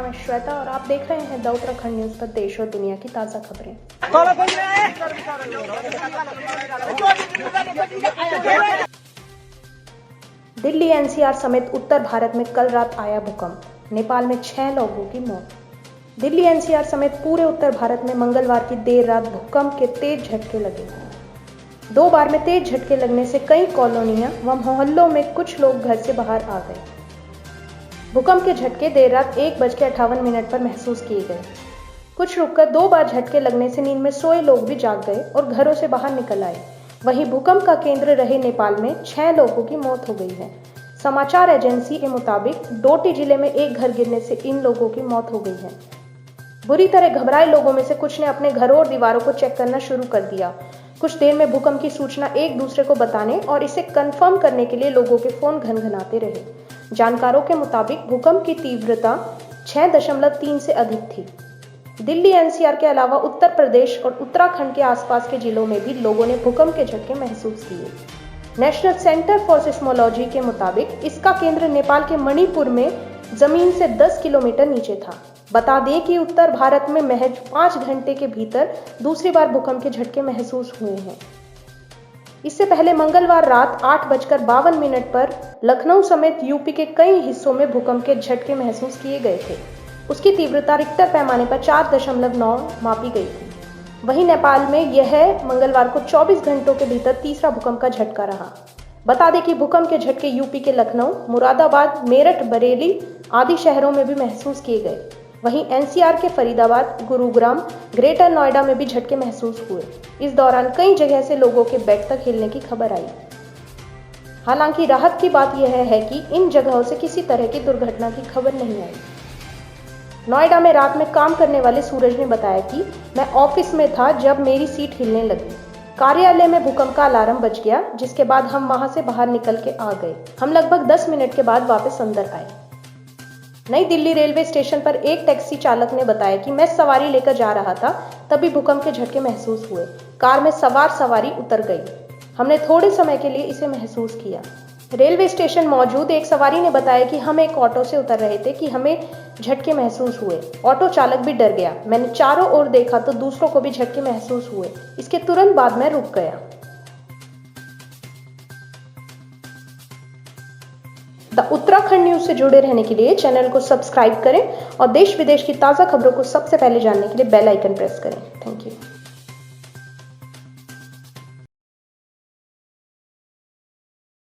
मैं श्वेता और आप देख रहे हैं द उत्तराखंड न्यूज पर देश और दुनिया की ताज़ा खबरें। दिल्ली एनसीआर समेत उत्तर भारत में कल रात आया भूकंप, नेपाल में 6 लोगों की मौत। दिल्ली एनसीआर समेत पूरे उत्तर भारत में मंगलवार की देर रात भूकंप के तेज झटके लगे। 2 बार में तेज झटके लगने से कई कॉलोनियां व मोहल्लों में कुछ लोग घर से बाहर आ गए। भूकंप के झटके देर रात 1:58 पर महसूस किए गए। कुछ रुककर 2 बार झटके लगने से नींद में सोए लोग भी जाग गए और घरों से बाहर निकल आए। वहीं भूकंप का केंद्र रहे नेपाल में 6 लोगों की मौत हो गई है। समाचार एजेंसी के मुताबिक डोटी जिले में एक घर गिरने से इन लोगों की मौत हो गई है। बुरी तरह घबराए लोगों में से कुछ ने अपने घरों और दीवारों को चेक करना शुरू कर दिया। कुछ देर में भूकंप की सूचना एक दूसरे को बताने और इसे कंफर्म करने के लिए लोगों के फोन घनघनाते रहे। जानकारों के मुताबिक भूकंप की तीव्रता 6.3 से अधिक थी। दिल्ली एनसीआर के अलावा उत्तर प्रदेश और उत्तराखंड के आसपास के जिलों में भी लोगों ने भूकंप के झटके महसूस किए। नेशनल सेंटर फॉर सिस्मोलॉजी के मुताबिक इसका केंद्र नेपाल के मणिपुर में जमीन से 10 किलोमीटर नीचे था। बता दें कि उत्तर भारत में महज 5 घंटे के भीतर दूसरी बार भूकंप के झटके महसूस हुए हैं। इससे पहले मंगलवार रात 8:52 पर लखनऊ समेत यूपी के कई हिस्सों में भूकंप के झटके महसूस किए गए थे। उसकी तीव्रता रिक्टर पैमाने पर 4.9 मापी गई थी। वहीं नेपाल में यह मंगलवार को 24 घंटों के भीतर तीसरा भूकंप का झटका रहा। बता दें कि भूकंप के झटके यूपी के लखनऊ, मुरादाबाद, मेरठ, बरेली आदि शहरों में भी महसूस किए गए। वहीं एनसीआर के फरीदाबाद, गुरुग्राम, ग्रेटर नोएडा में भी झटके महसूस हुए। इस दौरान कई जगह से लोगों के बेड तक हिलने की खबर आई। हालांकि राहत की बात यह है कि इन जगहों से किसी तरह की दुर्घटना की खबर नहीं आई। नोएडा में रात में काम करने वाले सूरज ने बताया कि मैं ऑफिस में था जब मेरी सीट हिलने लगी। कार्यालय में भूकंप का अलार्म बज गया, जिसके बाद हम वहां से बाहर निकल के आ गए। हम लगभग 10 मिनट के बाद वापस अंदर आए। नई दिल्ली रेलवे स्टेशन पर एक टैक्सी चालक ने बताया कि मैं सवारी लेकर जा रहा था, तभी भूकंप के झटके महसूस हुए। कार में सवार सवारी उतर गई। हमने थोड़े समय के लिए इसे महसूस किया। रेलवे स्टेशन मौजूद एक सवारी ने बताया कि हम एक ऑटो से उतर रहे थे कि हमें झटके महसूस हुए। ऑटो चालक भी डर गया। मैंने चारों ओर देखा तो दूसरों को भी झटके महसूस हुए। इसके तुरंत बाद मैं रुक गया। द उत्तराखंड न्यूज से जुड़े रहने के लिए चैनल को सब्सक्राइब करें और देश विदेश की ताज़ा खबरों को सबसे पहले जानने के लिए बेल आइकन प्रेस करें। Thank you.